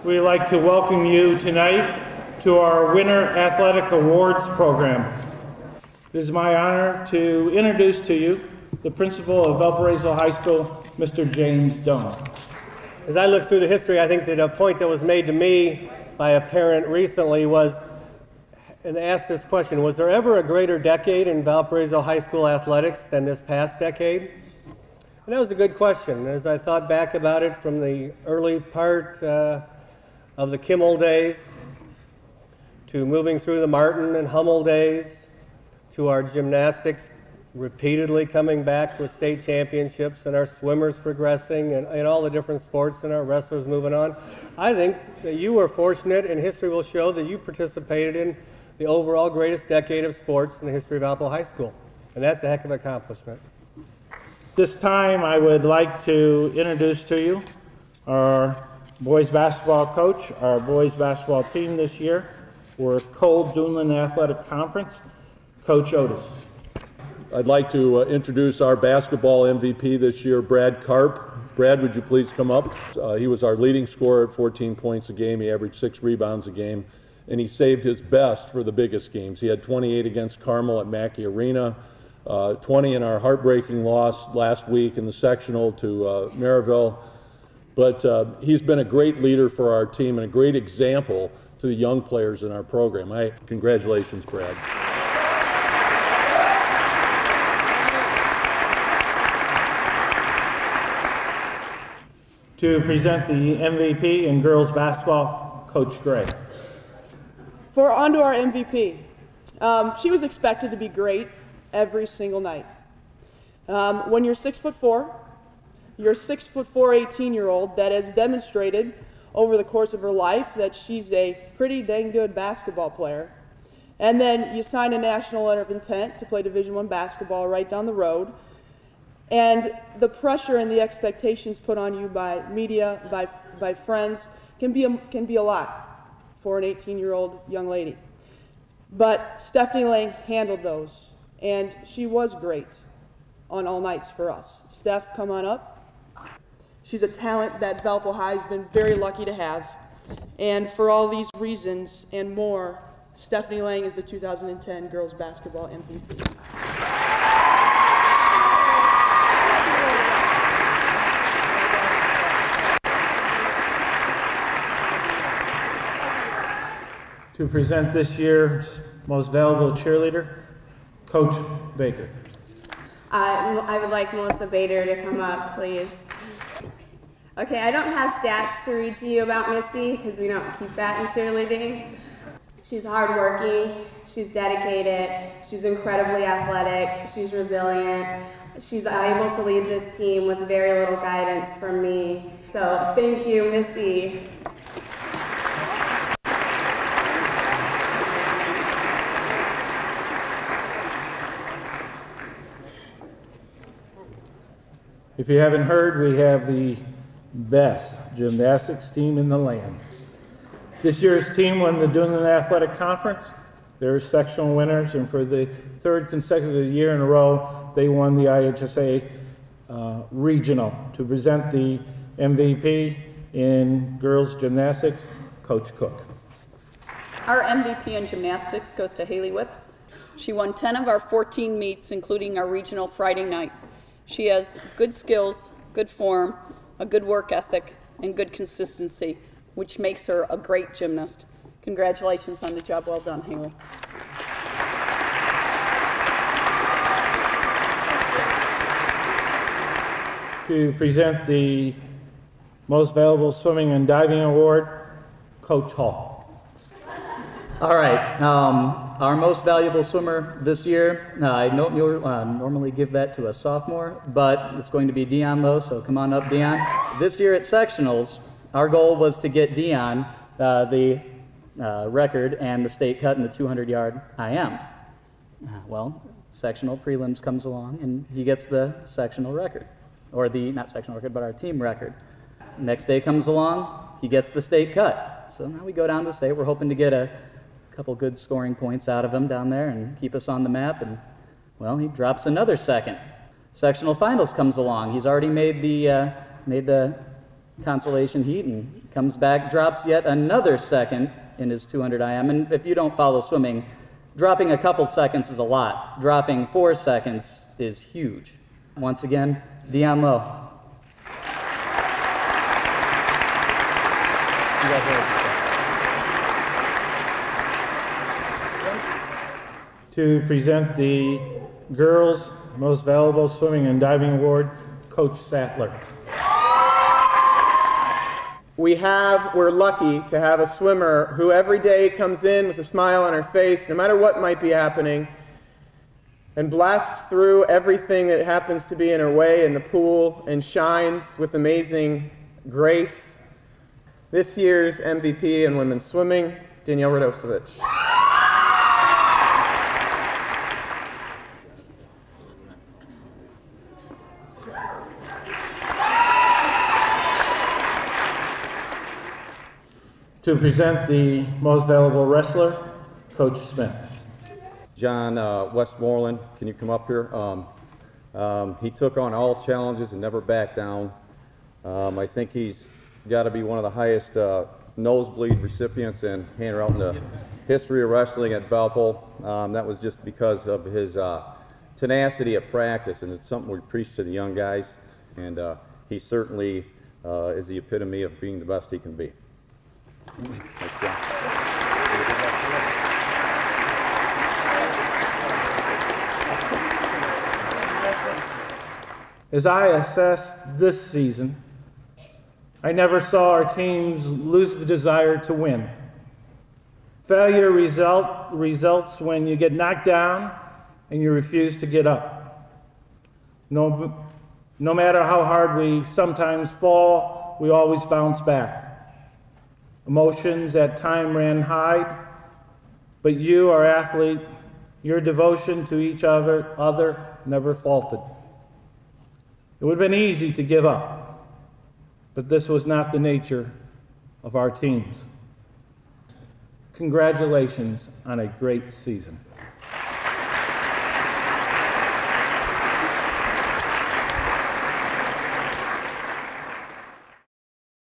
We'd like to welcome you tonight to our Winter Athletic Awards program. It is my honor to introduce to you the principal of Valparaiso High School, Mr. James Doane. As I look through the history, I think that a point that was made to me by a parent recently was, and asked this question, was there ever a greater decade in Valparaiso High School athletics than this past decade? And that was a good question. As I thought back about it from the early part of the Kimmel days, to moving through the Martin and Hummel days, to our gymnastics repeatedly coming back with state championships, and our swimmers progressing, and all the different sports, and our wrestlers moving on. I think that you were fortunate, and history will show that you participated in the overall greatest decade of sports in the history of Valpo High School. And that's a heck of an accomplishment. This time I would like to introduce to you our boys basketball coach. Our boys basketball team this year were Doane Athletic Conference, Coach Otis. I'd like to introduce our basketball MVP this year, Brad Karp. Brad, would you please come up? He was our leading scorer at 14 points a game. He averaged 6 rebounds a game, and he saved his best for the biggest games. He had 28 against Carmel at Mackey Arena, 20 in our heartbreaking loss last week in the sectional to Maryville. But he's been a great leader for our team and a great example to the young players in our program. Congratulations, Brad. To present the MVP in girls basketball, Coach Gray. On to our MVP. She was expected to be great every single night. When you're 6'4", you're a 6'4", 18-year-old that has demonstrated over the course of her life that she's a pretty dang good basketball player. And then you sign a national letter of intent to play Division I basketball right down the road. And the pressure and the expectations put on you by media, by friends, can be a lot for an 18-year-old young lady. But Stephanie Lang handled those, and she was great on all nights for us. Steph, come on up. She's a talent that Valpo High has been very lucky to have. And for all these reasons and more, Stephanie Lang is the 2010 girls basketball MVP. To present this year's most valuable cheerleader, Coach Baker. I would like Melissa Bader to come up, please. Okay, I don't have stats to read to you about Missy because we don't keep that in cheerleading. She's hardworking, she's dedicated, she's incredibly athletic, she's resilient. She's able to lead this team with very little guidance from me. So thank you, Missy. If you haven't heard, we have the best gymnastics team in the land. This year's team won the Doane Athletic Conference. They're sectional winners, and for the 3rd consecutive year in a row, they won the IHSA Regional. To present the MVP in girls gymnastics, Coach Cook. Our MVP in gymnastics goes to Haley Whips. She won 10 of our 14 meets, including our regional Friday night. She has good skills, good form, a good work ethic, and good consistency, which makes her a great gymnast. Congratulations on the job well done, Haley. To present the most valuable swimming and diving award, Coach Hall. All right, our most valuable swimmer this year, I don't normally give that to a sophomore, but it's going to be Dion though, so come on up, Dion. This year at sectionals, our goal was to get Dion the record and the state cut in the 200-yard IM. Well, sectional prelims comes along and he gets the sectional record, or the, not sectional record, but our team record. Next day comes along, he gets the state cut. So now we go down to state, we're hoping to get a couple good scoring points out of him down there and keep us on the map, and well, he drops another second. Sectional finals comes along. He's already made the consolation heat and comes back, drops yet another second in his 200 IM. And if you don't follow swimming, dropping a couple seconds is a lot. Dropping 4 seconds is huge. Once again, Doane Lowe. To present the Girls Most Valuable Swimming and Diving Award, Coach Sattler. We're lucky to have a swimmer who every day comes in with a smile on her face, no matter what might be happening, and blasts through everything that happens to be in her way in the pool and shines with amazing grace. This year's MVP in women's swimming, Danielle Radosevich. To present the Most Valuable Wrestler, Coach Smith. John Westmoreland, can you come up here? He took on all challenges and never backed down. I think he's got to be one of the highest nosebleed recipients and hander out in the history of wrestling at Valpo. That was just because of his tenacity at practice, and it's something we preach to the young guys, and he certainly is the epitome of being the best he can be. Thanks, John. As I assess this season, I never saw our teams lose the desire to win. Failure results when you get knocked down and you refuse to get up. No matter how hard we sometimes fall, we always bounce back. Emotions at times ran high, but you, our athlete, your devotion to each other never faltered. It would have been easy to give up, but this was not the nature of our teams. Congratulations on a great season.